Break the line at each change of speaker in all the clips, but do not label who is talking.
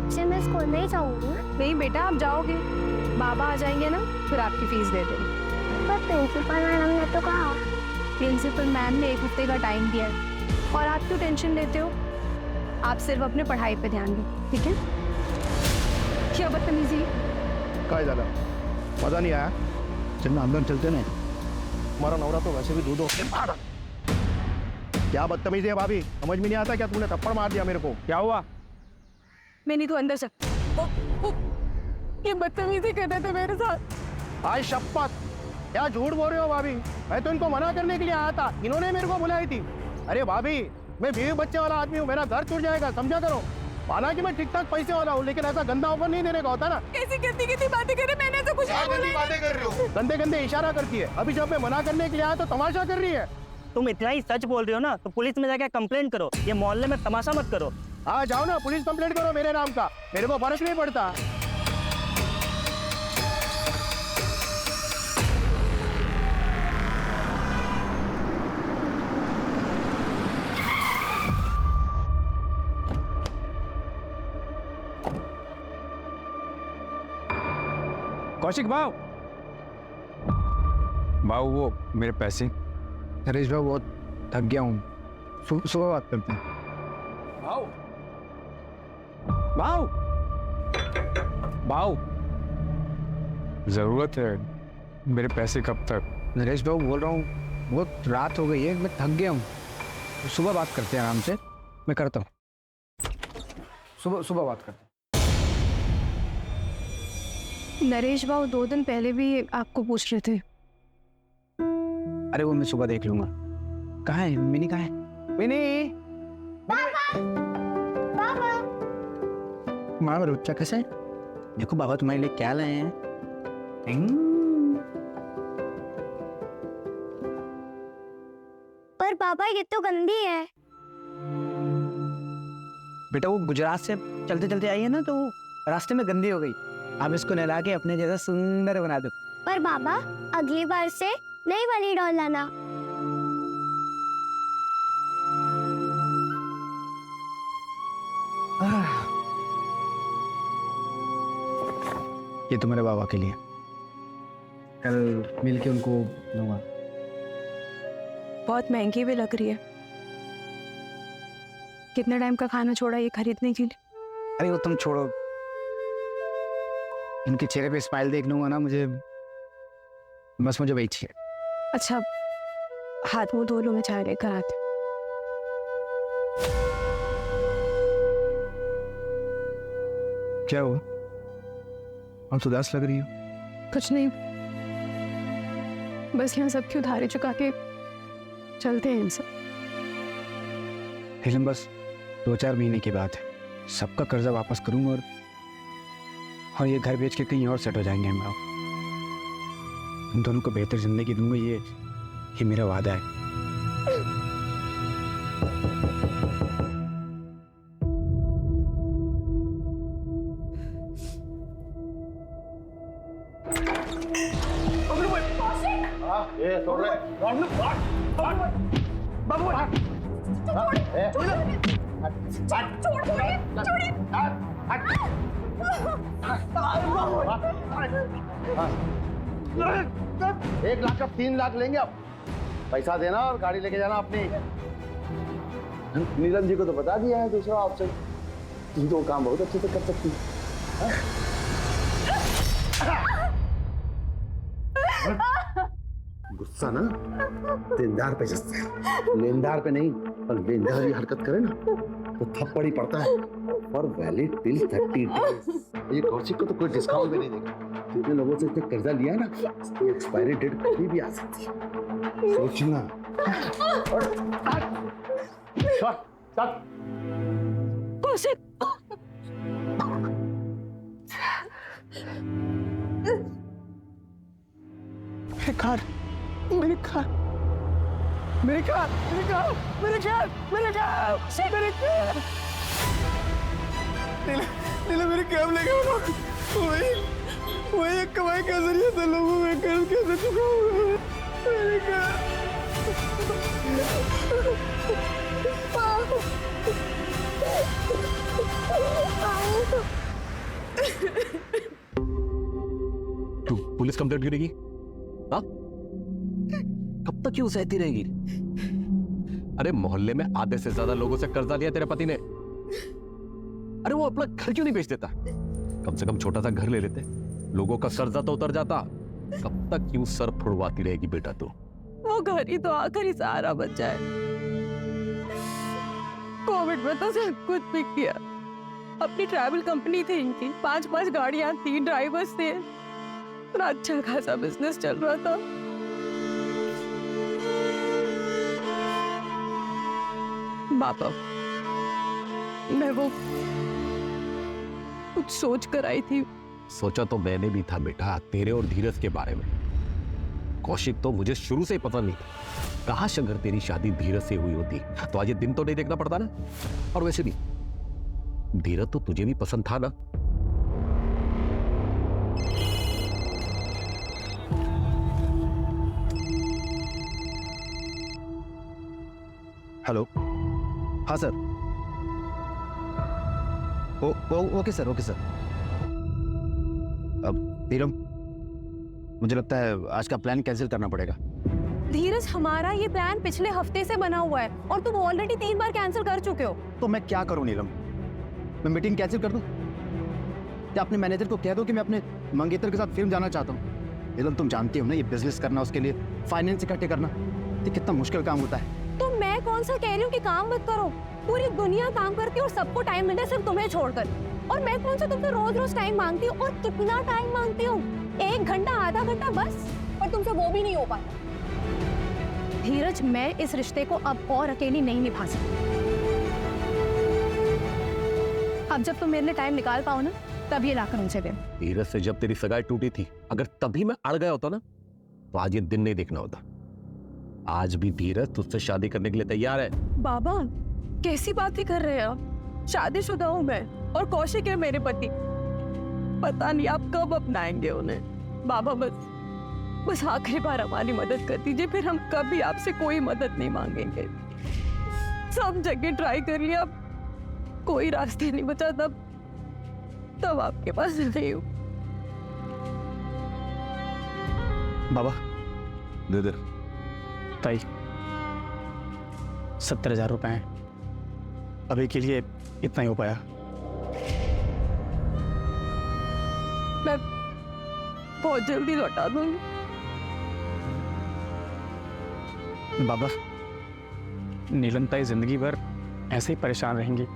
अब से मैं स्कूल में ही जाऊंगी।
नहीं बेटा, आप जाओगे, बाबा आ जाएंगे ना, फिर आपकी फीस दे देंगे।
पर प्रिंसिपल मैडम ने तो कहा।
प्रिंसिपल मैम ने 1 हफ्ते का टाइम दिया है और आप क्यों टेंशन लेते हो? आप सिर्फ अपने पढ़ाई पे ध्यान दो, ठीक है? क्या बदतमीजी है।
काय दादा, मजा नहीं आया? चलना अंदर चलते नहीं। हमारा नवरा तो वैसे भी दूधो। क्या बदतमीजी है भाभी, समझ में नहीं आता क्या? तूने थप्पड़ मार दिया मेरे को, क्या हुआ?
मैंने तो अंदर से ये बदतमीजी कर रहे थे मेरे साथ।
आज शपथ, क्या झूठ बोल रहे हो भाभी? मैं तो इनको मना करने के लिए आया था, इन्होंने मेरे को बुलाई थी। अरे भाभी, मैं बीवी बच्चे वाला आदमी हूँ, मेरा घर छूट जाएगा, समझा करो। हालांकि मैं ठीक ठाक पैसे वाला हूँ, लेकिन ऐसा गंदा ऑफर नहीं देने का होता ना।
कैसी गंदी गंदी बातें कर रहे, मैंने तो कुछ नहीं बोला।
बातें कर रहे हो? गंदे गंदे इशारा करती है। अभी जब मैं मना करने के लिए आया तो तमाशा कर रही है।
तुम इतना ही सच बोल रहे हो ना, तो पुलिस में जाके कंप्लेंट करो। ये मोहल्ले में तमाशा मत करो।
हाँ जाओ ना, पुलिस कंप्लेंट करो मेरे नाम का, मेरे को फर्क नहीं पड़ता।
कौशिक भाव, वो मेरे पैसे।
नरेश भाई बहुत थक गया हूँ, सुबह बात करते हैं।
भाव, जरूरत है, मेरे पैसे कब तक?
नरेश भाई बोल रहा हूँ, बहुत रात हो गई है, मैं थक गया हूँ, सुबह बात करते हैं आराम से। मैं करता हूँ, सुबह बात करते हैं।
नरेश बाबू 2 दिन पहले भी आपको पूछ रहे थे।
अरे वो मैं सुबह देख लूंगा। कहाँ है मिनी? कहाँ है मिनी? माँ बच्चा कैसे है? देखो बाबा तुम्हारे लिए क्या लाए हैं।
पर पापा ये तो गंदी है।
बेटा वो गुजरात से चलते चलते आई है ना, तो रास्ते में गंदी हो गई। आप इसको नहला के अपने जैसा सुंदर बना दो।
पर बाबा अगली बार से नई वाली डॉल लाना।
ये तुम्हारे बाबा के लिए, कल मिलके उनको दूंगा।
बहुत महंगी भी लग रही है। कितने टाइम का खाना छोड़ा ये खरीदने के लिए?
अरे वो तुम छोड़ो, इनके चेहरे पे स्माइल देख लूंगा ना, मुझे वही चाहिए।
अच्छा, हाथ मुंह धो लो, मैं चाय लेकर आती हूँ।
क्या हुआ? आप उदास लग रही हो।
कुछ नहीं, बस यहाँ सबकी उधारी चुका के चलते हैं इनसे।
फिल्म बस 2-4 महीने की बात है, सबका कर्जा वापस करूंगा और ये घर बेच के कहीं और सेट हो जाएंगे हम लोग। हम दोनों को बेहतर जिंदगी दूंगा, ये मेरा वादा है।
एक लाख का 3 लाख लेंगे अब। पैसा देना और गाड़ी लेके जाना अपनी। नीलम जी को तो बता दिया है दूसरा ऑप्शन, तुम तो काम बहुत अच्छे से कर सकती है। गुस्सा ना देनदार पे जस्ता है, लेनदार पे नहीं। और लेनदार भी हरकत करे ना तो थप्पड़ ही पड़ता है। और वैलिड टिल 30 डेज। ये कौशिक को तो कोई डिस्काउंट भी नहीं देगा। जितने लोगों से इसने कर्जा लिया ना, तो एक्सपायरी डेट कभी भी आ सकती है, सोचना।
मेरे काम लगे वही एक कमाई का जरिया था, लोगों में कर्ज कैसे चुकाऊंगा? मेरे घर
कंप्लेंट क्यों नहीं की? हाँ? कब तक क्यों सहती रहेगी? अरे मोहल्ले में आधे से ज्यादा लोगों से कर्जा लिया तेरे पति ने। अरे वो अपना घर क्यों नहीं बेच देता? कम से कम छोटा सा घर ले लेते, लोगों का कर्जा तो उतर जाता। कब तक क्यों सर फुड़वाती रहेगी बेटा तू?
वो घर ही तो आखिरी सहारा बचा है। कोविड में तो सब कुछ बिक गया। अपनी ट्रैवल कंपनी थी इनकी, 5-5 गाड़ियां थी, ड्राइवर्स थे, इतना अच्छा खासा बिजनेस चल रहा था। बाबा, मैं वो कुछ सोच कर आई थी।
सोचा तो मैंने भी था बेटा, तेरे और धीरज के बारे में। कौशिक तो मुझे शुरू से ही पता नहीं था। काश अगर तेरी शादी धीरज से हुई होती तो आज ये दिन तो नहीं देखना पड़ता ना। और वैसे भी धीरज तो तुझे भी पसंद था ना।
हेलो, हाँ sir. Okay sir, okay sir. अब नीलम, मुझे लगता है आज का प्लान कैंसिल करना पड़ेगा।
धीरज, हमारा ये प्लान पिछले हफ्ते से बना हुआ है और तुम ऑलरेडी 3 बार कैंसिल कर चुके हो।
तो मैं क्या करूं नीलम? मैं मीटिंग कैंसिल कर दूं? या अपने मैनेजर को कह दो कि मैं अपने मंगेतर के साथ फिल्म जाना चाहता हूं? नीलम, तुम जानती हो ना, ये बिजनेस करना, उसके लिए फाइनेंस इकट्ठे करना, ये कितना मुश्किल काम होता है।
तो मैं कौन सा कह रही हूँ कि काम मत करो? पूरी दुनिया काम करती है और सबको टाइम मिलता है, सिर्फ तुम्हें छोड़कर। और मैं कौन सा तुमसे रोज टाइम मांगती हूँ? और कितना टाइम मांगती हूँ? 1 घंटा, आधा घंटा बस, पर तुमसे वो भी नहीं हो पाता। धीरज, मैं इस रिश्ते को अब और अकेली नहीं निभा सकती। अब जब तुम मेरे लिए टाइम निकाल पाओ ना, तब ये लाकर उनसे दे।
धीरज से जब तेरी सगाई टूटी थी, अगर तभी मैं अड़ गया होता ना, तो आज ये दिन नहीं देखना होता। आज भी धीरज तुझसे शादी करने के लिए तैयार है।
बाबा, कैसी बातें कर रहे हैं आप? शादीशुदा हूँ मैं और कौशिक है मेरे पति। पता नहीं आप कब अपनाएंगे उन्हें। बाबा, बस आखिरी बार हमारी मदद कर दीजिए, फिर हम कभी आपसे कोई मदद नहीं मांगेंगे। सब जगह ट्राई कर लिया, कोई रास्ते नहीं बचा, तब आपके पास नहीं हूँ।
बाबा,
दे दे।
ताई, 70,000 रुपए हैं। अभी के लिए इतना ही हो पाया।
मैं बहुत जल्दी लौटा दूंगी।
बाबा, नीलम ताई जिंदगी भर ऐसे ही परेशान रहेंगी।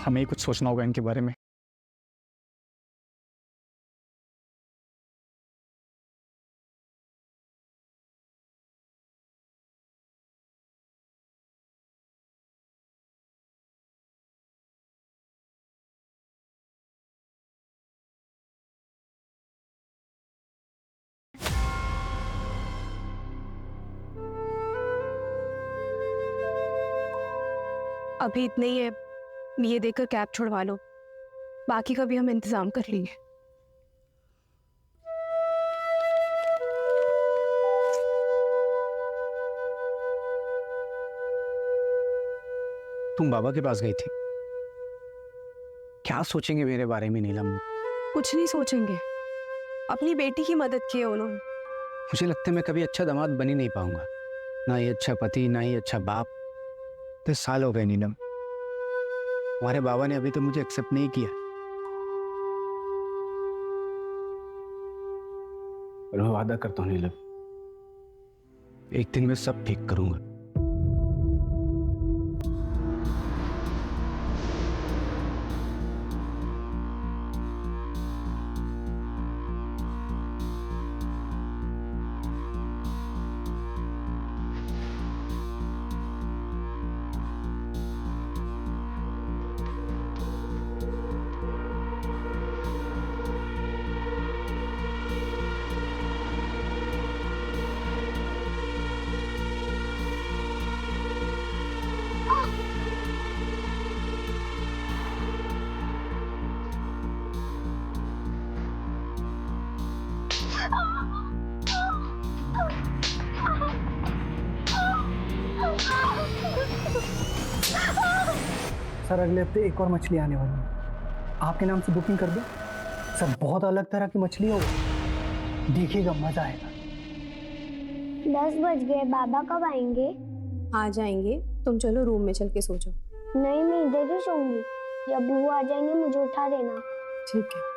हमें ही कुछ सोचना होगा इनके बारे में।
अभी इतने ही है, ये देकर कैब छुड़वा लो, बाकी का भी हम इंतजाम कर लेंगे।
तुम बाबा के पास गई थी, क्या सोचेंगे मेरे बारे में नीलम?
कुछ नहीं सोचेंगे, अपनी बेटी की मदद की है उन्होंने।
मुझे लगता है मैं कभी अच्छा दामाद बन ही नहीं पाऊंगा, ना ही अच्छा पति, ना ही अच्छा बाप। 10 साल हो गए नीलम, हमारे बाबा ने अभी तो मुझे एक्सेप्ट नहीं किया। पर मैं वादा करता हूँ नीलम, एक दिन मैं सब ठीक करूंगा।
सर, अगले हफ्ते एक और मछली आने वाली है, आपके नाम से बुकिंग कर दो। सब बहुत अलग तरह की मछली हो, देखिएगा मजा आएगा।
10 बज गए, बाबा कब आएंगे?
आ जाएंगे, तुम चलो रूम में चल के सो जाओ।
नहीं, मैं इधर ही सोऊंगी। जब भी वो आ जाएंगे मुझे उठा देना।
ठीक है।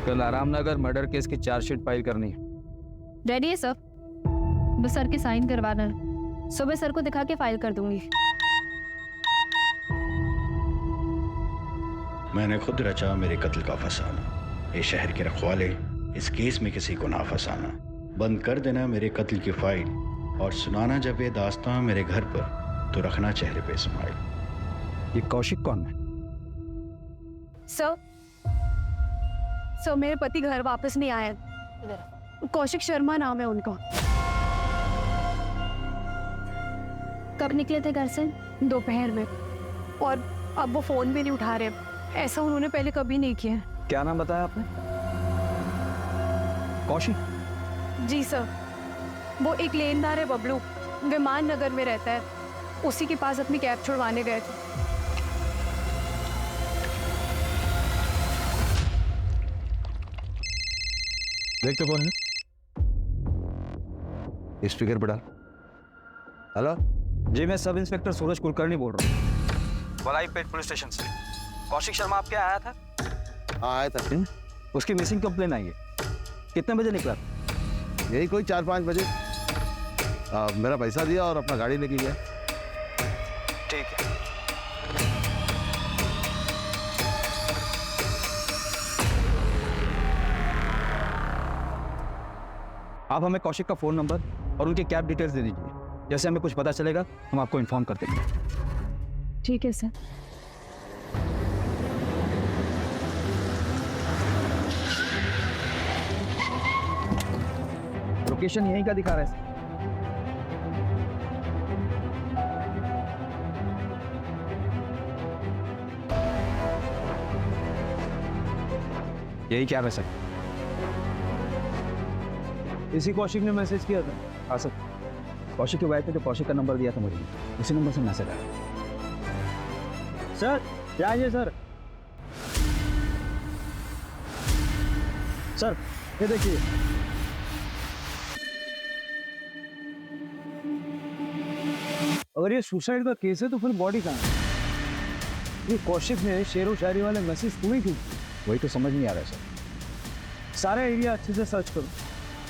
कल आरामनगर मर्डर केस की चार्जशीट फाइल करनी है।
रेडी है सर, बस सर के साइन करवाना है। सुबह सर को दिखा के फाइल कर दूंगी।
मैंने खुद रचा मेरे कत्ल का फसाना। ये शहर के रखवाले इस केस में किसी को ना फंसाना। बंद कर देना मेरे कत्ल की फाइल और सुनाना जब ये दास्तां मेरे घर पर तो रखना चेहरे पे स्माइल।
ये कौशिक कौन है?
सर मेरे पति घर वापस नहीं आए। कौशिक शर्मा नाम है उनका।
कब निकले थे घर से?
दोपहर में, और अब वो फोन भी नहीं उठा रहे। ऐसा उन्होंने पहले कभी नहीं किया।
क्या नाम बताया आपने? कौशिक?
जी सर, वो एक लेनदार है बबलू, विमान नगर में रहता है। उसी के पास अपनी कैब छुड़वाने गए थे।
देखते कौन है? स्पीकर पे डाल। हेलो
जी, मैं सब इंस्पेक्टर सूरज कुलकर्णी बोल रहा हूँ, वलाईपेट पुलिस स्टेशन से। कौशिक शर्मा आपके यहाँ आया था?
आया था।
उसकी मिसिंग कंप्लेन आई है। कितने बजे निकला?
यही कोई 4-5 बजे। मेरा पैसा दिया और अपना गाड़ी लेके गया।
ठीक है। आप हमें कौशिक का फोन नंबर और उनके कैब डिटेल्स दे दीजिए। जैसे हमें कुछ पता चलेगा हम आपको इन्फॉर्म कर देंगे।
ठीक है सर।
लोकेशन यहीं का दिखा रहा है। यही क्या है सर?
इसी कौशिक ने मैसेज किया था।
हाँ सर, कौशिक की वाइफ ने जो कौशिक का नंबर दिया था मुझे, उसी नंबर से मैसेज आया।
सर जाइए सर। सर ये देखिए, अगर ये सुसाइड का केस है तो फिर बॉडी कहाँ है? ये कौशिक ने शेरो शायरी वाले मैसेज तुम्हें क्यों?
वही तो समझ नहीं आ रहा है सर।
सारा एरिया अच्छे से सर्च करो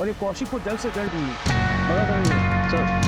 और ये कौशिक को जल्द से जल्द ढूंढो। सर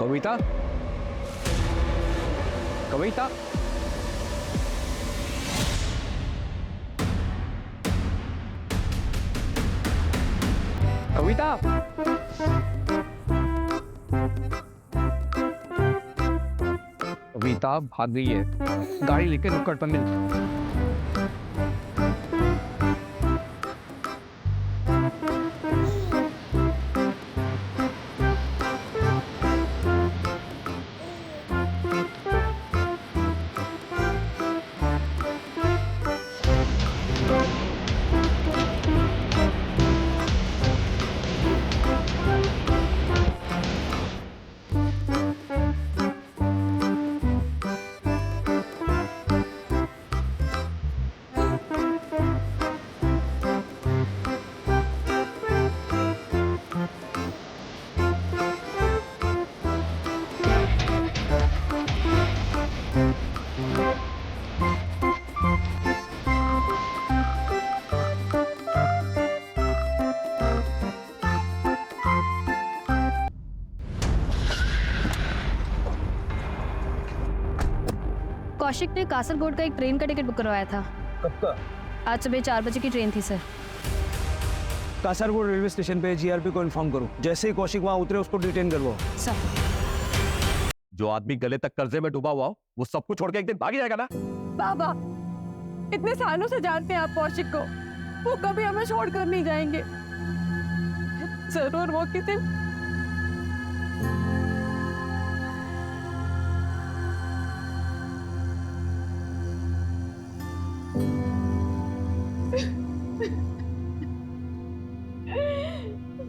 कविता, कविता, कविता, कविता भाग गई है। गाड़ी लेके नुक्कड़ पर मिल।
कौशिक ने कासरगोड का एक ट्रेन का टिकट बुक करवाया था।
कब का?
आज सुबह 4 बजे की ट्रेन थी सर।
कासरगोड रेलवे स्टेशन पे जीआरपी को इन्फॉर्म करो। जैसे ही कौशिक वहां उतरे उसको डिटेन करवाओ।
सर।
जो आदमी गले तक कर्जे में डूबा हुआ हो, वो सब कुछ छोड़ के एक दिन भाग जाएगा ना।
बाबा, इतने सालों से जानते हैं आप कौशिक को, वो कभी हमें छोड़कर नहीं जाएंगे। जरूर वो किसी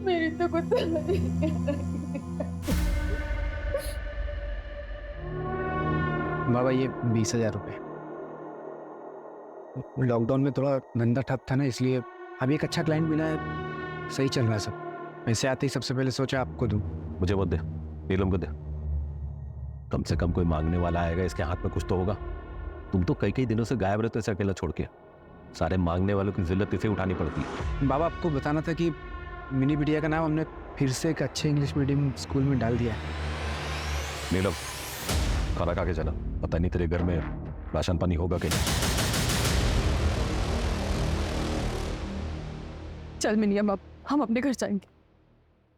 मेरी तो कुछ
बाबा ये 20,000 रुपये। लॉकडाउन में थोड़ा धंधा ठप था ना, इसलिए अभी एक अच्छा क्लाइंट मिला है, सही चल रहा है सब। वैसे आते ही सबसे पहले सोचा आपको दूं।
मुझे मत दे, नीलम को दे। कम से कम कोई मांगने वाला आएगा, इसके हाथ में कुछ तो होगा। तुम तो कई दिनों से गायब रहते इसे अकेला छोड़ के। सारे मांगने वालों की जिल्लत इसे उठानी पड़ती है।
बाबा आपको बताना था कि मिनी बिटिया का नाम हमने फिर से एक अच्छे इंग्लिश मीडियम स्कूल में डाल दिया है।
नीलम, खाना खा के चला। पता नहीं तेरे घर में राशन पानी होगा कि नहीं।
चल मिनियम, अब हम अपने घर जाएंगे।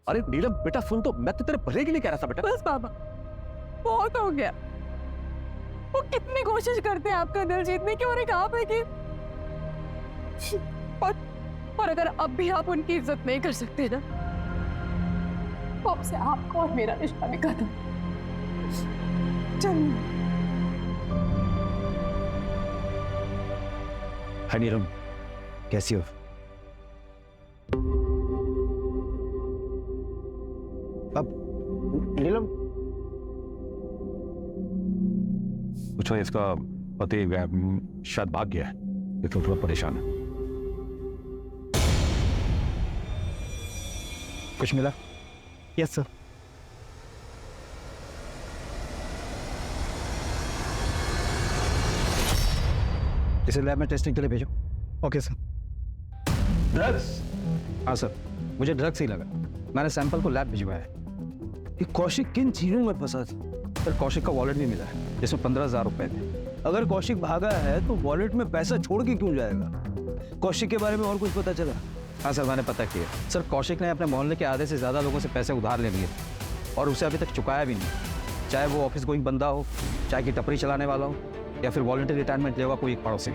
अरे नीलम बेटा सुन तो, मैं तो तेरे भले के लिए कह रहा था बेटा।
बस बाबा, बहुत हो गया। वो कितनी कोशिश करते हैं आपका दिल जीतने की, और एक आप है कि और अगर अब भी आप उनकी इज्जत नहीं कर सकते ना, तो अब से आपको और मेरा रिश्ता भी खत्म। चल
हाय नीलम, कैसी हो? अब नीलम
पूछो, इसका पति शायद भाग गया है, इसलिए थोड़ा परेशान है।
कुछ मिला?
Yes sir.
इसे लैब में टेस्टिंग के लिए भेजो।
Okay sir.
ड्रग्स? हाँ सर, मुझे ड्रग्स ही लगा। मैंने सैंपल को लैब भिजवाया है।
ये कौशिक किन चीजों में फंसा था?
सर कौशिक का वॉलेट भी मिला है, जिसमें 15,000 रुपए थे।
अगर कौशिक भागा है तो वॉलेट में पैसा छोड़ के क्यों जाएगा? कौशिक के बारे में और कुछ पता चला?
हाँ सर, मैंने पता किया। सर कौशिक ने अपने मोहल्ले के आधे से ज़्यादा लोगों से पैसे उधार ले लिए और उसे अभी तक चुकाया भी नहीं। चाहे वो ऑफिस गोइंग बंदा हो, चाहे कि टपरी चलाने वाला हो, या फिर वॉलंटरी रिटायरमेंट लेगा कोई एक पड़ोसी।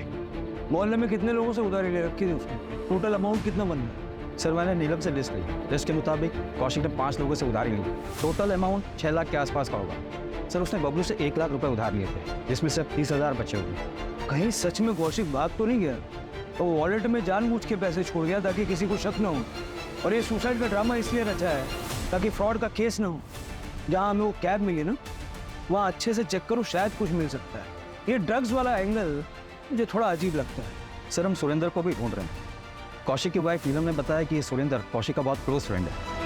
मोहल्ले में कितने लोगों से उधारी ले रखी थी उसने? टोटल अमाउंट कितना बन गया?
सर मैंने नीलम से लिस्ट ली। लिस्ट के मुताबिक कौशिक ने 5 लोगों से उधारी ली। टोटल अमाउंट 6 लाख के आसपास का होगा। सर उसने बबलू से 1 लाख रुपए उधार लिए थे, जिसमें से 30,000 बचे हुए।
कहीं सच में कौशिक भाग तो नहीं गया? तो वॉलेट में जानबूझ के पैसे छोड़ गया ताकि किसी को शक ना हो, और ये सुसाइड का ड्रामा इसलिए रचा है ताकि फ्रॉड का केस ना हो। जहाँ हमें वो कैब मिली ना, वहाँ अच्छे से चेक करो, शायद कुछ मिल सकता है। ये ड्रग्स वाला एंगल मुझे थोड़ा अजीब लगता है।
सर हम सुरेंद्र को भी ढूंढ रहे हैं। कौशिक की वाइफ नीलम ने बताया कि ये सुरेंद्र कौशिक का बहुत क्लोज फ्रेंड है।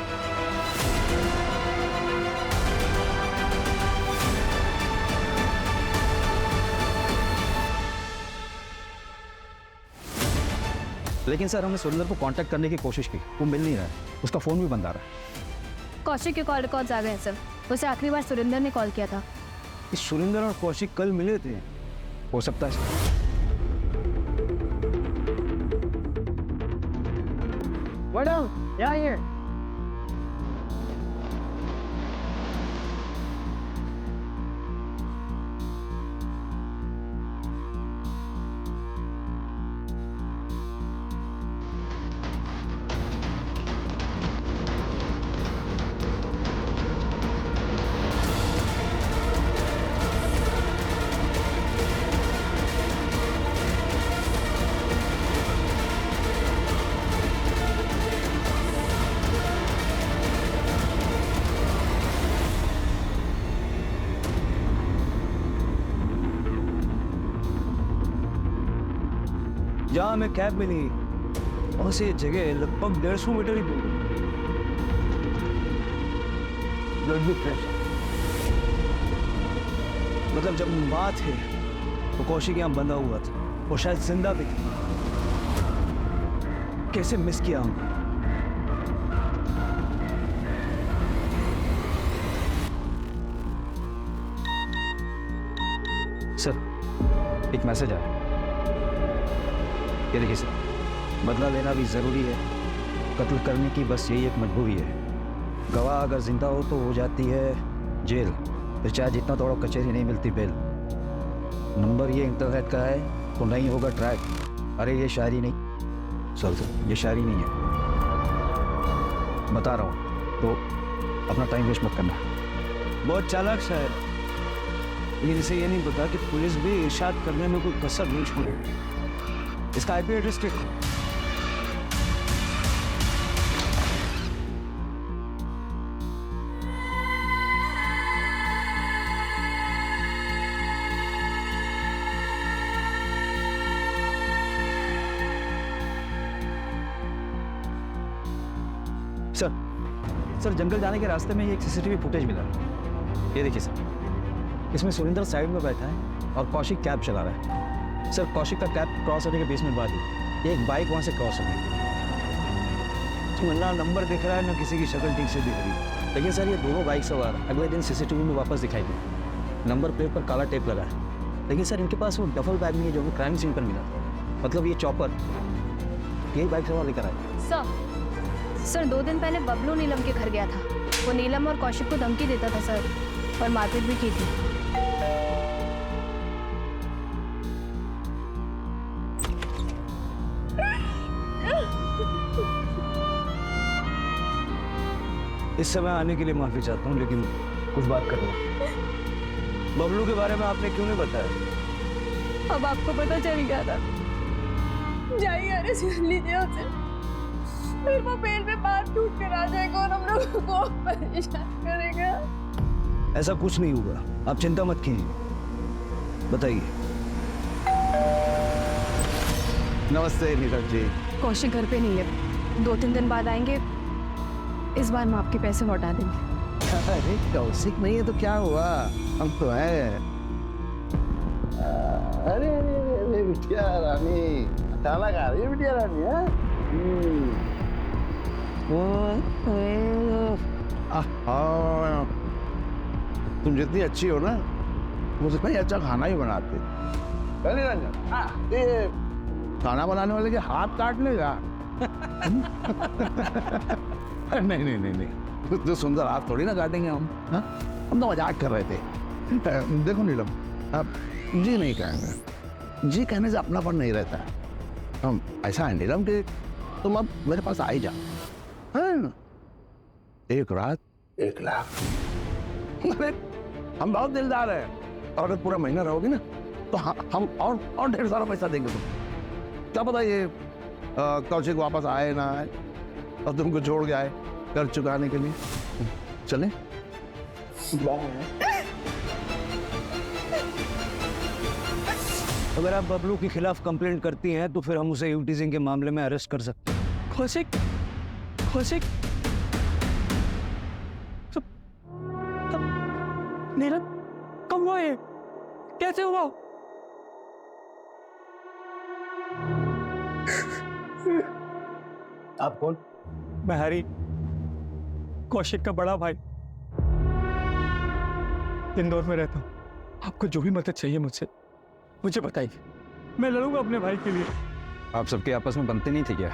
लेकिन सर हमने सुरेंद्र को कांटेक्ट करने की कोशिश की, वो मिल नहीं रहा है। उसका फोन भी बंद आ रहा है।
कौशिक के कॉल रिकॉर्ड्स आ गए हैं सर। उसे आखिरी बार सुरेंद्र ने कॉल किया था।
इस सुरेंद्र और कौशिक कल मिले थे, हो सकता है।
मैडम यहाँ आइए।
जहाँ हमें कैब मिली वहां से ये जगह लगभग 150 मीटर ही दूर। मतलब जब माँ थे तो कौशिक यहाँ बंधा हुआ था, वो शायद जिंदा भी थी। कैसे मिस किया हमने।
सर एक मैसेज आया, ये देखिए सर। बदला लेना भी जरूरी है, कत्ल करने की बस यही एक मजबूरी है। गवाह अगर जिंदा हो तो हो जाती है जेल, फिर चाहे जितना तोड़ो कचहरी नहीं मिलती बेल। नंबर ये इंटरनेट का है तो नहीं होगा ट्रैक। अरे ये शायरी नहीं सर, ये शायरी नहीं है, बता रहा हूँ, तो अपना टाइम वेस्ट मत करना।
बहुत चालाक शायर, लेकिन इसे ये नहीं पता कि पुलिस भी इरशाद करने में कोई कसर नहीं छोड़ेगी। इसका आईपी एड्रेस चेक करो।
सर जंगल जाने के रास्ते में एक सीसीटीवी फुटेज मिला। ये देखिए सर, इसमें सुरेंद्र साइड में बैठा है और कौशिक कैब चला रहा है। सर कौशिक का कैब क्रॉस होने के 20 मिनट बाद ही एक बाइक वहां से क्रॉस हो गई।
ना नंबर दिख रहा है ना किसी की शक्ल ठीक से दिख रही है।
लेकिन सर ये दोनों बाइक सवार अगले दिन सीसीटीवी में वापस दिखाई दी। नंबर प्लेट पर काला टेप लगा है, लेकिन सर इनके पास वो डफल बैग नहीं है जो क्राइम सीन पर मिला। मतलब ये चॉपर यही बाइक सवार लेकर आए।
सर 2 दिन पहले बबलू नीलम के घर गया था। वो नीलम और कौशिक को धमकी देता था सर, और मारपीट भी की थी।
इस समय आने के लिए माफी चाहता हूँ, लेकिन कुछ बात कर रहा हूँ। बबलू के बारे में आपने क्यों नहीं बताया?
अब आपको पता चल गया था। जाइए अरेस्ट कर लीजिए उसे, फिर वो पेड़ पे बात टूट कर आ जाएगा और हम लोगों को परेशान करेगा।
ऐसा कुछ नहीं होगा, आप चिंता मत कीजिए। बताइए।
नमस्ते नीरज जी।
कौशिक घर पे नहीं है, 2-3 दिन बाद आएंगे। इस बार हम आपके पैसे लौटा देंगे।
अरे कौशिक नहीं है तो क्या हुआ, हम तो हैं। अरे अरे अरे बिटिया रानी, खाना खा रही है बिटिया रानी? तुम जितनी अच्छी हो ना, मुझे इतना ही अच्छा खाना ही बनाते। पहले रंजन, ये खाना बनाने वाले के हाथ काट लेगा? नहीं नहीं नहीं नहीं, तो सुंदर हाथ थोड़ी ना काटेंगे हम। हाँ, हम तो मजाक कर रहे थे। देखो नीलम, आप जी नहीं कहेंगे, जी कहने से अपनापन नहीं रहता है। हम ऐसा है नीलम कि तुम अब मेरे पास आ ही जाओ, है ना? 1 रात 1 लाख। अरे हम बहुत दिलदार हैं, और अगर पूरा महीना रहोगे ना तो हम और ढेर सारा पैसा देंगे तुम। क्या पता ये कौशिक वापस आए ना आए और तुमको छोड़ के आए कर चुकाने के लिए। चले?
अगर आप बबलू के खिलाफ कंप्लेंट करती हैं तो फिर हम उसे यूटीजिंग के मामले में अरेस्ट कर सकते हैं।
कौशिक, कौशिक, नीरज, कब हुआ ये? कैसे हुआ?
आप कौन?
मैं हरी, कौशिक का बड़ा भाई।
इंदौर में रहता हूँ। आपको जो भी मदद चाहिए मुझसे मुझे बताइए, मैं लड़ूंगा अपने भाई के लिए।
आप सबके आपस में बनते नहीं थे क्या?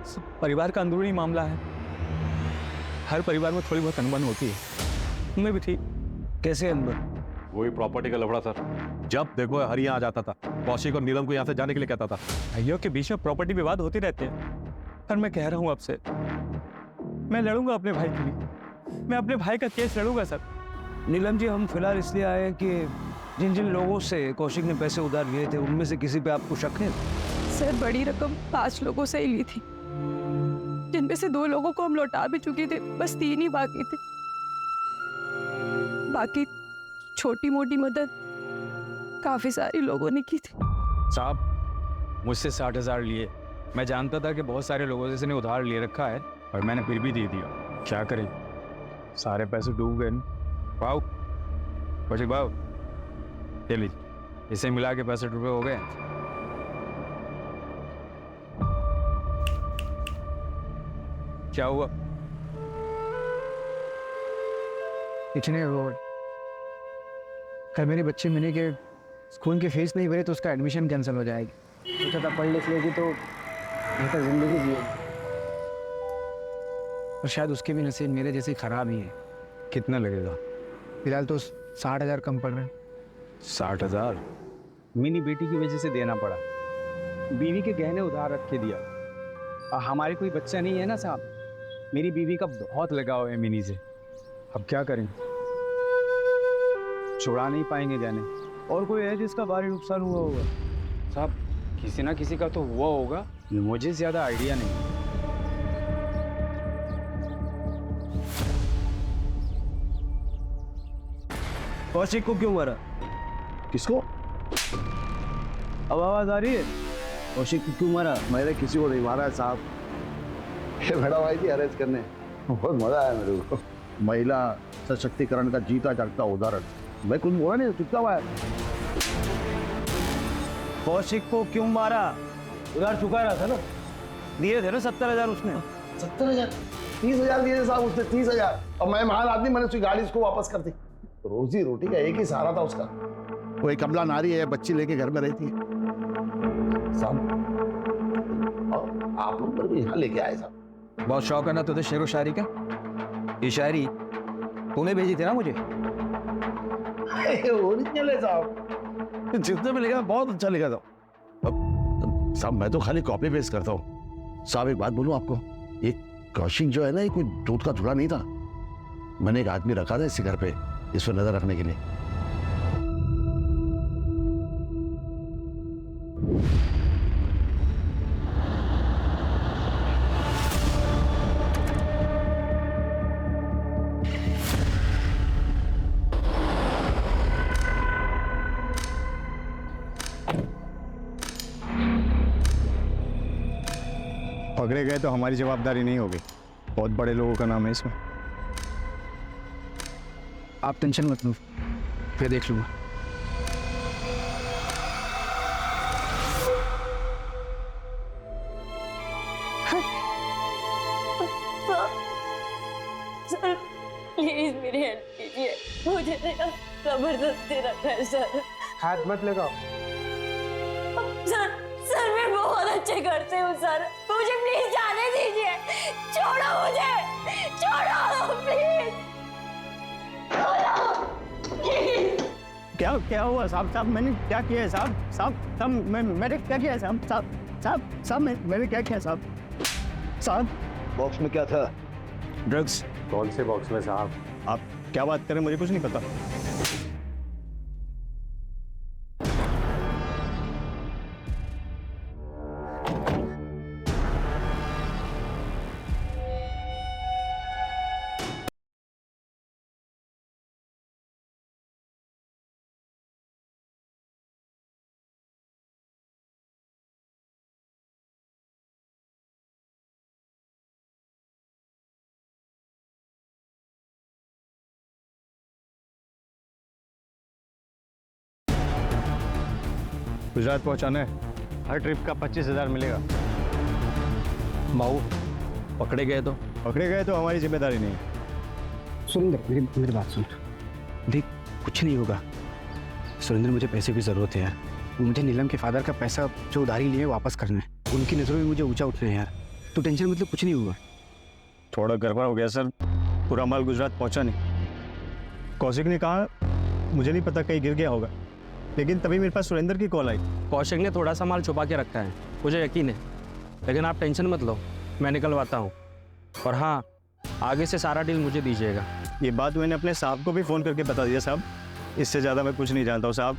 सब परिवार का अंदरूनी मामला है, हर परिवार में थोड़ी बहुत अनबन होती है, उनमें भी थी। कैसे अनबन?
वही प्रॉपर्टी का लफड़ा सर। जब देखो हर यहाँ आ जाता था, कौशिक और नीलम को यहाँ से जाने के लिए कहता था।
भाइयों के बीच में प्रॉपर्टी विवाद होते रहते हैं, पर मैं कह रहा हूँ आपसे, मैं लड़ूंगा अपने भाई के लिए, मैं अपने भाई का केस लड़ूंगा सर। नीलम जी, हम फिलहाल इसलिए आए हैं कि जिन जिन लोगों से कौशिक ने पैसे उधार लिए थे उनमें से किसी पे आपको शक है?
सर बड़ी रकम 5 लोगों से ही ली थी, जिनमें से 2 लोगों को हम लौटा भी चुके थे, बस 3 ही बाकी थे। बाकी छोटी मोटी मदद काफी सारी लोगों ने की थी।
साहब, मुझसे 60,000 लिए। मैं जानता था कि बहुत सारे लोगों से इसने उधार ले रखा है और मैंने फिर भी दे दिया। क्या करें, सारे पैसे डूब गए। भाव कौशिक भाव, ये लीजिए, इसे मिला के 65 रुपये हो गए। क्या हुआ?
इतने रोड कल मेरे बच्चे मिले के स्कूल की फीस नहीं भरे तो उसका एडमिशन कैंसिल हो जाएगी। सोचा था पढ़ लिख लेगी तो बेहतर जिंदगी जिएगी, और शायद उसके भी नसीब मेरे जैसे खराब ही है।
कितना लगेगा?
फिलहाल तो 60,000 कम पड़ रहे हैं।
60,000 मिनी बेटी की वजह से देना पड़ा, बीवी के गहने उधार रख के दिया। और हमारे कोई बच्चा नहीं है ना साहब, मेरी बीवी का बहुत लगाव है मिनी से। अब क्या करें, छुड़ा नहीं पाएंगे गहने।
और कोई है जिसका भारी नुकसान हुआ होगा?
साहब, किसी ना किसी का तो हुआ होगा, मुझे ज्यादा आइडिया नहीं।
कौशिक को क्यों मारा?
किसको?
अब आवाज आ रही है? कौशिक को क्यों मारा?
मैंने किसी को नहीं मारा है साहब, ये मैडम आई थी अरेस्ट करने, बहुत मजा आया मेरे को। महिला सशक्तिकरण का जीता जागता उदाहरण। मैं कुछ बोला नहीं, चुपचाप हुआ है।
कौशिक को क्यों मारा? उधार चुका रहा था ना, दिए थे ना 70,000 उसने।
70,000? 30,000 दिए थे साहब उसने, 30,000। और मैं महान आदमी, मैंने उसकी गाड़ी उसको वापस कर दी। रोजी रोटी का एक ही सहारा था उसका, वो एक कमला नारी है, बच्ची लेके घर में रहती है साहब। आप लोग पर भी यहाँ लेके आए साहब।
बहुत शौक है ना तुझे शेरो शायरी का? ये शायरी तूने भेजी थी ना मुझे?
ओरिजिनल है साहब, जितने में लिखा बहुत अच्छा लिखा था। अब साहब मैं तो खाली कॉपी पेस्ट करता हूँ। साहब एक बात बोलूं आपको, ये कौशिक जो है ना, ये कोई दूध का धुला नहीं था। मैंने एक आदमी रखा था इसी घर पे इस पर नजर रखने के लिए।
पकड़े गए तो हमारी जवाबदारी नहीं होगी, बहुत बड़े लोगों का नाम है इसमें।
आप टेंशन मत लो, फिर देख लूंगा।
सर प्लीज मेरी हेल्प कीजिए, मुझे जबरदस्ती रखा है सर।
हाथ मत लगाओ।
सर मैं बहुत अच्छे घर से हूँ सर, मुझे प्लीज जाने दीजिए। छोड़ो मुझे, छोड़ो प्लीज,
क्या हुआ साहब? साहब मैंने क्या किया है साहब? साहब मैंने क्या किया है साहब? साहब मैंने क्या किया साहब? साहब
बॉक्स में क्या था?
ड्रग्स।
कौन से बॉक्स में साहब?
आप क्या बात करें, मुझे कुछ नहीं पता। गुजरात पहुंचाना है, हर ट्रिप का 25,000 मिलेगा।
माऊ पकड़े गए
तो हमारी जिम्मेदारी नहीं है।
सुरेंद्र, मेरी बात सुन। देख, कुछ
कुछ नहीं होगा। सुरेंद्र, मुझे पैसे की ज़रूरत है यार। मुझे नीलम के फादर का पैसा जो उधारी लिए वापस करना है। उनकी नज़रों में मुझे ऊंचा उठना है यार। तो टेंशन मतलब कुछ नहीं होगा।
थोड़ा गड़बड़ हो गया सर, पूरा माल गुजरात पहुंचा नहीं। कौशिक ने कहा मुझे नहीं पता कहीं गिर गया होगा, लेकिन तभी मेरे पास सुरेंद्र की कॉल आई।
कौशिक ने थोड़ा सा माल छुपा के रखा है, मुझे यकीन है। लेकिन आप टेंशन मत लो, मैं निकलवाता हूँ। और हाँ, आगे से सारा डील मुझे दीजिएगा।
ये बात मैंने अपने साहब को भी फ़ोन करके बता दिया साहब। इससे ज़्यादा मैं कुछ नहीं जानता हूँ साहब।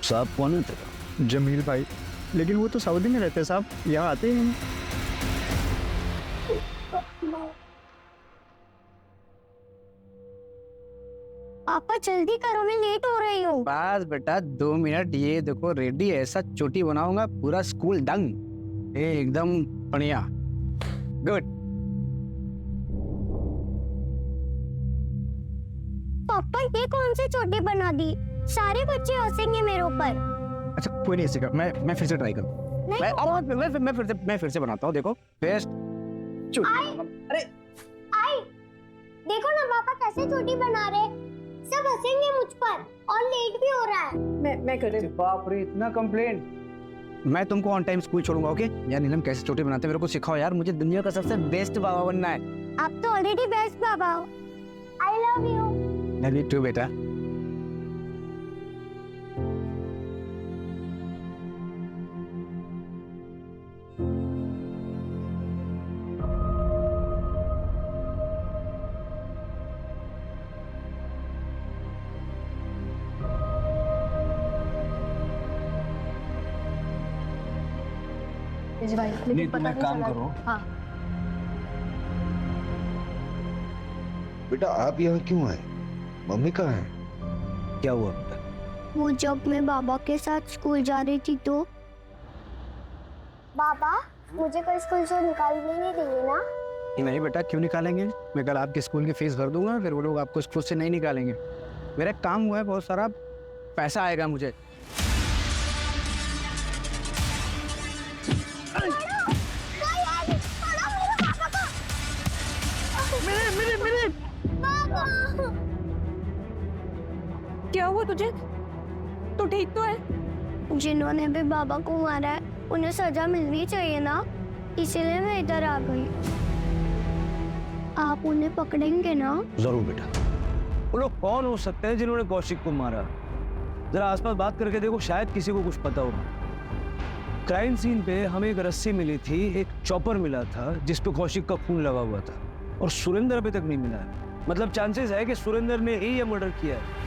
साहब कौन है तेरा?
जमील भाई, लेकिन वो तो सऊदी में रहते हैं साहब, यहाँ आते ही नहीं।
पापा जल्दी करो, मैं लेट हो रही हूँ।
बस बेटा 2 मिनट, ये देखो रेडी। ऐसा चोटी बनाऊंगा पूरा स्कूल दंग, एकदम बढ़िया। गुड।
पापा ये कौन सी चोटी बना दी? सारे बच्चे हंसेंगे मेरे ऊपर।
अच्छा कोई नहीं हंसेगा, मैं फिर से ट्राई करूँ। मैं फिर से बनाता हूँ। देखो बेस्ट
अरे आई, देखो ना पापा कैसे चोटी बना रहे। सब हंसेंगे मुझ पर और लेट भी हो रहा है।
मैं कर रही हूँ।
बाप रे, इतना कंप्लेंट।
मैं तुमको ऑन टाइम स्कूल छोड़ूंगा, ओके? यार नीलम कैसे चोटी बनाते हैं मेरे को सिखाओ यार। मुझे दुनिया का सबसे बेस्ट बाबा बनना है।
आप तो ऑलरेडी बेस्ट बाबा हो। I love you.
Love you too बेटा।
भाई लेकिन पता नहीं
काम
चला।
करो।
हाँ
बेटा आप यहाँ क्यों आए? मम्मी कहाँ है?
क्या हुआ?
वो जब मैं बाबा के साथ स्कूल जा रही थी तो बाबा मुझे कल स्कूल से निकालने नहीं देंगे ना?
नहीं बेटा, क्यों निकालेंगे? मैं कल आपके स्कूल की फीस भर दूंगा, फिर वो लोग आपको स्कूल से नहीं निकालेंगे। मेरा काम हुआ है, बहुत सारा पैसा आएगा मुझे।
क्या हुआ तुझे? तू ठीक तो है?
जिन्होंने भी बाबा को मारा है उन्हें सजा मिलनी चाहिए ना, इसीलिए मैं इधर आ गई। आप उन्हें पकड़ेंगे ना?
जरूर बेटा। वो लोग कौन हो सकते हैं जिन्होंने कौशिक को मारा? जरा आसपास बात करके देखो, शायद किसी को कुछ पता होगा। क्राइम सीन पे हमें एक रस्सी मिली थी, एक चॉपर मिला था जिस पे कौशिक का खून लगा हुआ था, और सुरेंद्र अभी तक नहीं मिला है। मतलब चांसेस है कि सुरेंद्र ने ही ये मर्डर किया है।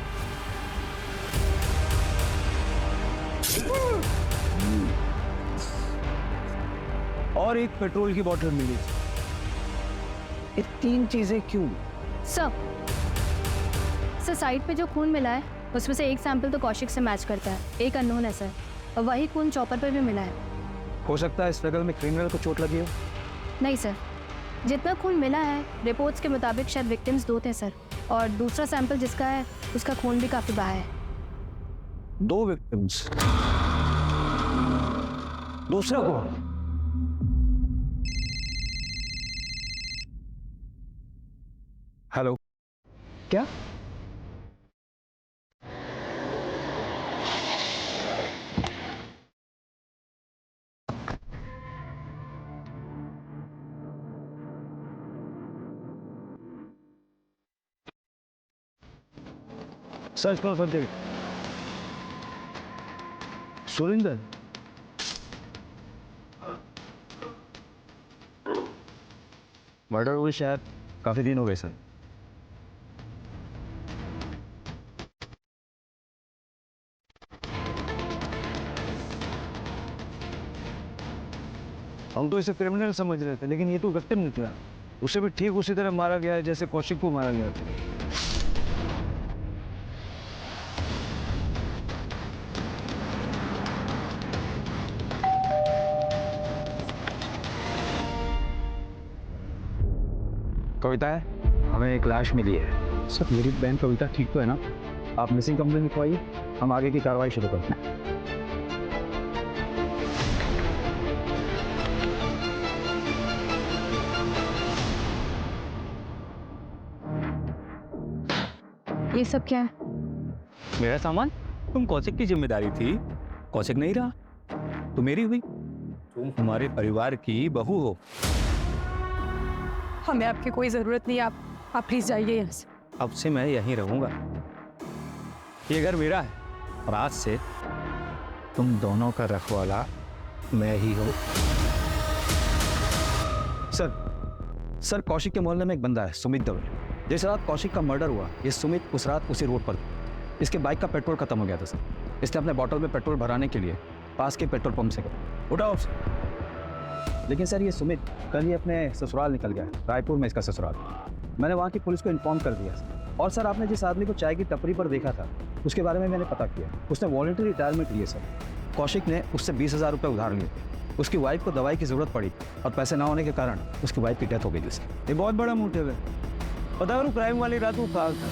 और एक पेट्रोल की बोतल मिली थी। ये 3 चीजें क्यों?
सर साइड पे जो खून मिला है उसमें से एक सैंपल तो कौशिक से मैच करता है, एक अननोन है सर, और वही खून चॉपर पे भी मिला है।
हो सकता है स्ट्रगल में क्रिमिनल को चोट लगी हो।
नहीं सर, जितना खून मिला है रिपोर्ट्स के मुताबिक शायद विक्टिम्स 2 थे सर, और दूसरा सैंपल जिसका है उसका खून भी काफी बहा है।
2 विक्टिम्स, दूसरा कौन?
हेलो,
क्या? सर्च करो सब जगह। सुरेंद्र, मर्डर हुए शायद काफी दिन हो गए सर। हम तो इसे क्रिमिनल समझ रहे थे, लेकिन ये तो विक्टिम निकला। उसे भी ठीक उसी तरह मारा गया है जैसे कौशिक को मारा गया था।
कविता है?
हमें एक लाश मिली है।
सर मेरी बहन कविता ठीक तो है ना?
आप मिसिंग कंप्लेंट लिखवाइए, हम आगे की कार्रवाई शुरू करते हैं।
ये सब क्या है?
मेरा सामान? तुम कौशिक की जिम्मेदारी थी, कौशिक नहीं रहा तो मेरी हुई। तुम हमारे परिवार की बहू हो।
हमें आपकी कोई जरूरत नहीं, आप प्लीज जाइए यहाँ से।
अब से मैं यहीं रहूंगा, ये घर मेरा है और आज से तुम दोनों का रखवाला मैं ही हूँ।
सर कौशिक के मोहल्ले में एक बंदा है सुमित दवे। जिस रात कौशिक का मर्डर हुआ ये सुमित उस रात उसी रोड पर था। इसके बाइक का पेट्रोल खत्म हो गया था सर। इसने अपने बॉटल में पेट्रोल भराने के लिए पास के पेट्रोल पंप से गया। उठाओ। लेकिन सर ये सुमित कल ही अपने ससुराल निकल गया, रायपुर में इसका ससुराल। मैंने वहाँ की पुलिस को इन्फॉर्म कर दिया और सर आपने जिस आदमी को चाय की टपरी पर देखा था उसके बारे में मैंने पता किया। उसने वॉलंटरी रिटायरमेंट लिए सर। कौशिक ने उससे 20,000 रुपये उधार लिए थे। उसकी वाइफ को दवाई की ज़रूरत पड़ी और पैसे ना होने के कारण उसकी वाइफ की डेथ हो गई थी।
ये बहुत बड़ा मोटिव है। पता करो क्राइम वाली रात वो कहाँ था।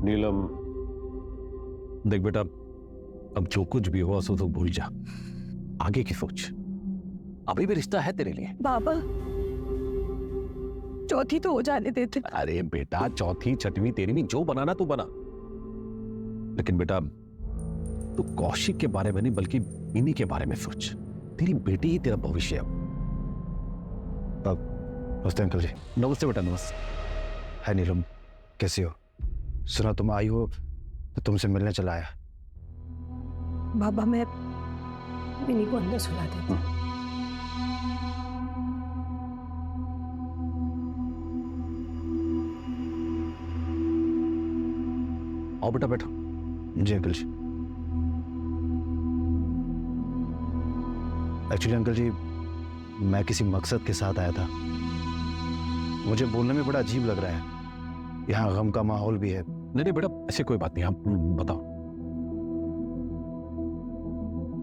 नीलम, देख बेटा, अब जो कुछ भी हुआ सो तो भूल जा, आगे की सोच। अभी भी रिश्ता है तेरे लिए।
बाबा चौथी तो हो जाने देते।
अरे बेटा, चौथी छठवीं तेरहवीं जो बनाना तू बना, लेकिन बेटा तू कौशिक के बारे में नहीं बल्कि इन्हीं के बारे में सोच। तेरी बेटी ही तेरा भविष्य है।
नमस्ते अंकल जी।
नमस्ते बेटा, नमस्ते।
है नीलम, कैसी हो? सुना तुम आई हो तो तुमसे मिलने चला आया।
बाबा मैं इन्हीं को अंदर सुला देती हूँ।
आओ बेटा, बैठो।
जी अंकल जी। एक्चुअली अंकल जी मैं किसी मकसद के साथ आया था। मुझे बोलने में बड़ा अजीब लग रहा है, यहाँ गम का माहौल भी है।
नहीं नहीं बेटा, ऐसी कोई बात नहीं, आप बताओ।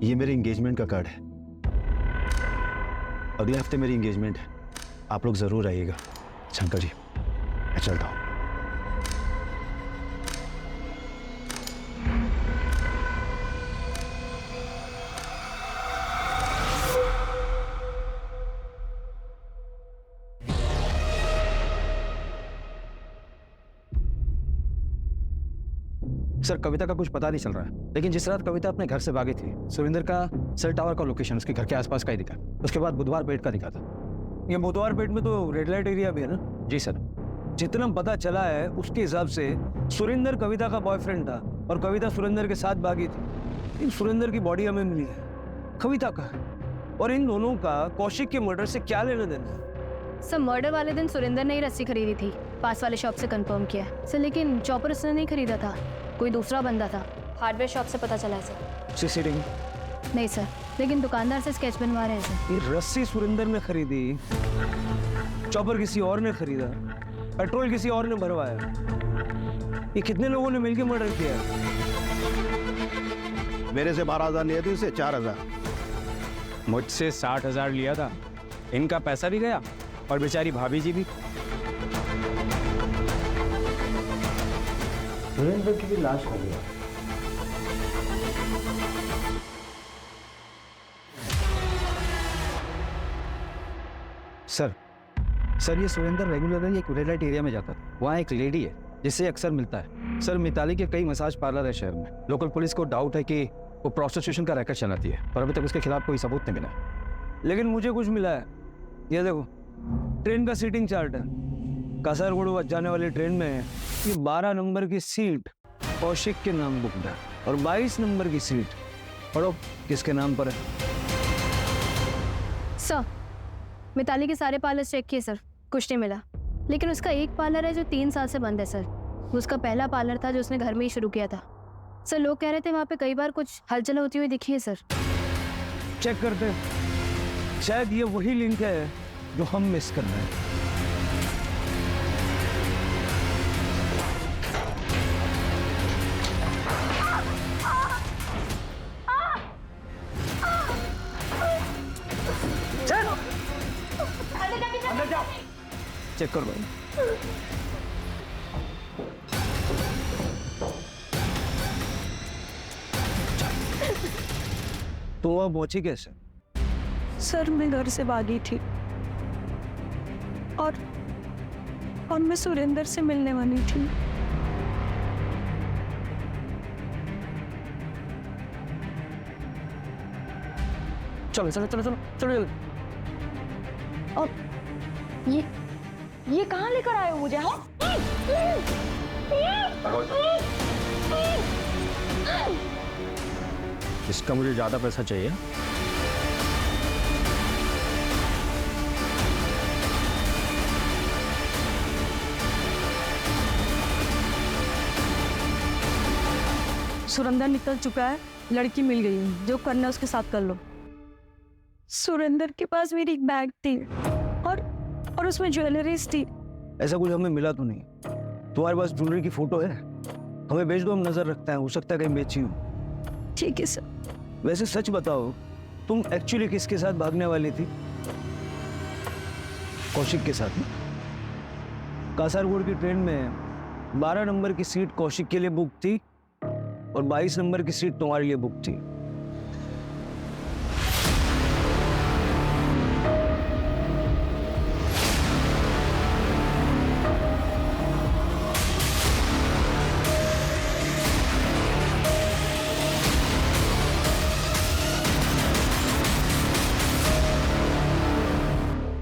ये मेरे एंगेजमेंट का कार्ड है। अगले हफ्ते मेरी एंगेजमेंट है, आप लोग जरूर आइएगा। अच्छा अंकल जी मैं चलता हूँ। सर कविता का कुछ पता नहीं चल रहा है, लेकिन जिस रात कविता अपने घर से भागी थी सुरेंद्र का सेल टावर का लोकेशन उसके घर के आसपास का ही दिखा। उसके बाद बुधवार पेट का दिखा था।
ये बुधवार पेट में तो रेड लाइट एरिया भी है ना?
जी सर।
जितना पता चला है उसके हिसाब से सुरेंद्र कविता का बॉयफ्रेंड था और कविता सुरेंद्र के साथ भागी थी। इन सुरेंद्र की बॉडी हमें मिली है, कविता का है। और इन दोनों का कौशिक के मर्डर से क्या लेना देना है?
सर मर्डर वाले दिन सुरेंद्र ने ही रस्सी खरीदी थी, पास वाले शॉप से कंफर्म किया सर। लेकिन चॉपर उसने नहीं खरीदा था, कोई दूसरा बंदा था। हार्डवेयर शॉप से पता चला है सर।
सीसीटीवी
नहीं सर, लेकिन दुकानदार से स्केच बनवा रहे हैं सर।
ये रस्सी सुरेंद्र ने खरीदी, चॉपर किसी और ने खरीदा, पेट्रोल किसी और ने भरवाया। ये कितने लोगों ने मिलकर मर्डर किया?
मेरे से 12,000 लिए थे, इसे 4,000।
मुझसे 60,000 लिया था। इनका पैसा भी गया और बेचारी भाभी जी भी।
सुरेंद्र की भी लाश हो गया।
सर ये सुरेंद्र रेगुलरली एक रेड लाइट एरिया में जाता था। वहाँ एक लेडी है जिससे अक्सर मिलता है। सर मिताली के कई मसाज पार्लर है शहर में। लोकल पुलिस को डाउट है कि वो प्रोस्टिट्यूशन का रैकेट चलाती है, पर अभी तक उसके खिलाफ कोई सबूत नहीं मिला।
लेकिन मुझे कुछ मिला है। ये देखो, ट्रेन का सीटिंग चार्ट है। कासरगोड जाने वाली ट्रेन में ये 12 नंबर की सीट कौशिक के नाम बुक है और 22 नंबर की सीट पढ़ो किसके नाम पर है।
सर मिताली के सारे पार्लर चेक किए सर, कुछ नहीं मिला। लेकिन उसका एक पार्लर है जो 3 साल से बंद है सर। वो उसका पहला पार्लर था जो उसने घर में ही शुरू किया था सर। लोग कह रहे थे वहाँ पे कई बार कुछ हलचल होती हुई दिखी है सर।
चेक करते हैं, शायद ये वही लिंक है जो हम मिस कर रहे हैं। चेक करो भाई। तो वह पहुंची कैसे?
सर मैं घर से भागी थी, और मैं सुरेंद्र से मिलने वाली थी।
चलो चलो चलो चलो चलो।
और ये कहाँ लेकर आए हो मुझे? हाँ?
इसका मुझे ज्यादा पैसा चाहिए।
सुरेंद्र निकल चुका है, लड़की मिल गई है, जो करना है उसके साथ कर लो। सुरेंद्र के पास मेरी एक बैग थी और उसमें ज्वेलरीज थी।
ऐसा कुछ हमें मिला तो नहीं। तुम्हारे पास ज्वेलरी की फोटो है? हमें भेज दो, हम नजर रखते हैं, हो सकता है कहीं बेची हो।
ठीक है सर।
वैसे सच बताओ, तुम एक्चुअली किसके साथ भागने वाली थी? कौशिक के साथ। कासारगोड की ट्रेन में 12 नंबर की सीट कौशिक के लिए बुक थी और 22 नंबर की सीट तुम्हारे लिए बुक थी।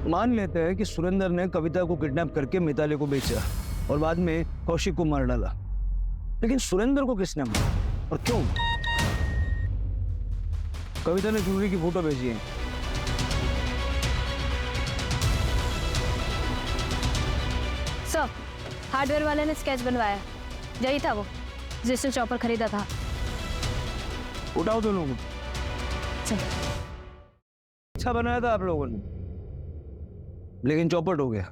मान लेते हैं कि सुरेंद्र ने कविता को किडनैप करके मिताली को बेचा और बाद में कौशिक को मार डाला, लेकिन सुरेंद्र को किसने मारा और क्यों? कविता ने ज्वेलरी की फोटो भेजी है।
सर, हार्डवेयर वाले ने स्केच बनवाया, यही था वो जिसने चॉपर खरीदा था।
उठाओ दोनों को। अच्छा बनाया था आप लोगों ने, लेकिन चौपट हो गया।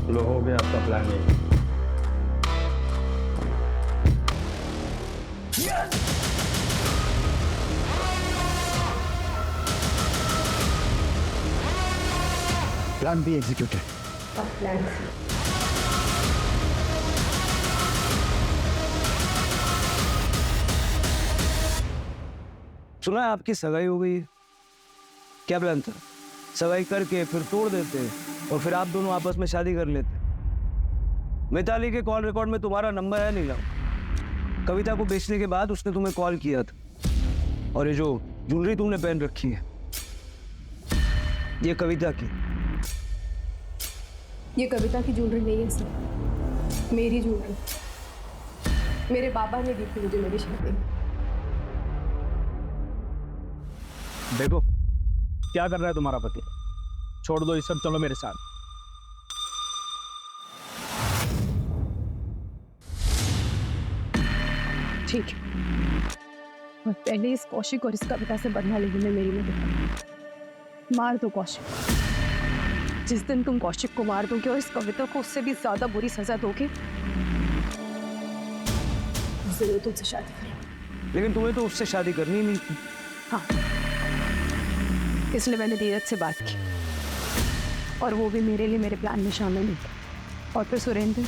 लो, हो गया आपका प्लान ये।
Plan be executed.
सुना है आपकी सगाई हो गई है? क्या प्लान था? सगाई करके फिर तोड़ देते और फिर आप दोनों आपस में शादी कर लेते। मिताली के कॉल रिकॉर्ड में तुम्हारा नंबर है नीलम। कविता को बेचने के बाद उसने तुम्हें कॉल किया था। और ये जो ज्वेलरी तुमने पहन रखी है, ये कविता की।
ये कविता की ज्वेलरी नहीं है सर, मेरी ज्वेलरी। मेरे बाबा ने दी थी मुझे मेरी शादी में।
देखो क्या कर रहा है तुम्हारा पति। छोड़ दो ये सब, चलो मेरे साथ।
ठीक है, और पहले इस कौशिक और इस कविता से बदला लेने में मेरी मदद। मार दो कौशिक। जिस दिन तुम कौशिक को मार दोगे और इस कविता को उससे भी ज्यादा बुरी सजा दोगे, जरूर तुमसे शादी करूंगी।
लेकिन तुम्हें तो उससे शादी करनी नहीं थी।
हाँ, इसलिए मैंने धीरज से बात की और वो भी मेरे लिए मेरे प्लान में शामिल नहीं था। और फिर सुरेंद्र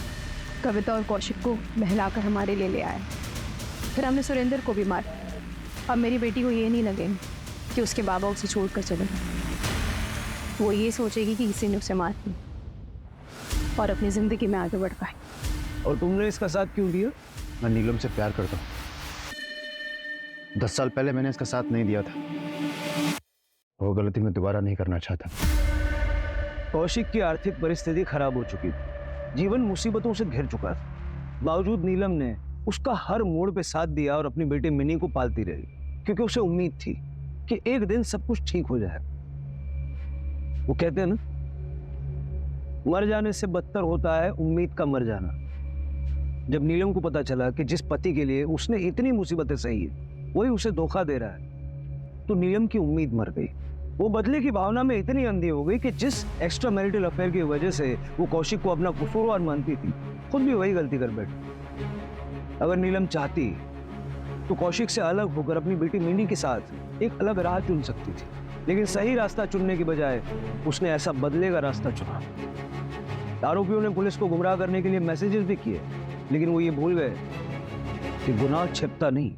कविता और कौशिक को बहलाकर हमारे लिए ले आया। फिर हमने सुरेंद्र को भी मारा। अब मेरी बेटी को ये नहीं लगे कि उसके बाबा उसे छोड़कर चले गए। वो ये सोचेगी कि किसी ने उसे मार दिया और अपनी जिंदगी में आगे बढ़ पाए।
और तुमने इसका साथ क्यों दिया?
मैं नीलम से प्यार करता हूँ। 10 साल पहले मैंने इसका साथ नहीं दिया था। वो गलती मैं दोबारा नहीं करना चाहता।
कौशिक की आर्थिक परिस्थिति खराब हो चुकी थी जीवन मुसीबतों से घिर चुका था, बावजूद नीलम ने उसका हर मोड़ पे साथ दिया और अपनी बेटी मिनी को पालती रही, क्योंकि उसे उम्मीद थी कि एक दिन सब कुछ ठीक हो जाए। वो कहते हैं ना, मर जाने से बदतर होता है उम्मीद का मर जाना। जब नीलम को पता चला कि जिस पति के लिए उसने इतनी मुसीबतें सही है वही उसे धोखा दे रहा है, तो नीलम की उम्मीद मर गई। वो बदले की भावना में इतनी अंधी हो गई कि जिस एक्स्ट्रा मैरिटल अफेयर की वजह से वो कौशिक को अपना कसूरवार मानती थी, खुद भी वही गलती कर बैठी। अगर नीलम चाहती तो कौशिक से अलग होकर अपनी बेटी मिनी के साथ एक अलग राह चुन सकती थी, लेकिन सही रास्ता चुनने की बजाय उसने ऐसा बदले का रास्ता चुना। आरोपियों ने पुलिस को गुमराह करने के लिए मैसेजेस भी किए, लेकिन वो ये भूल गए कि गुनाह छिपता नहीं,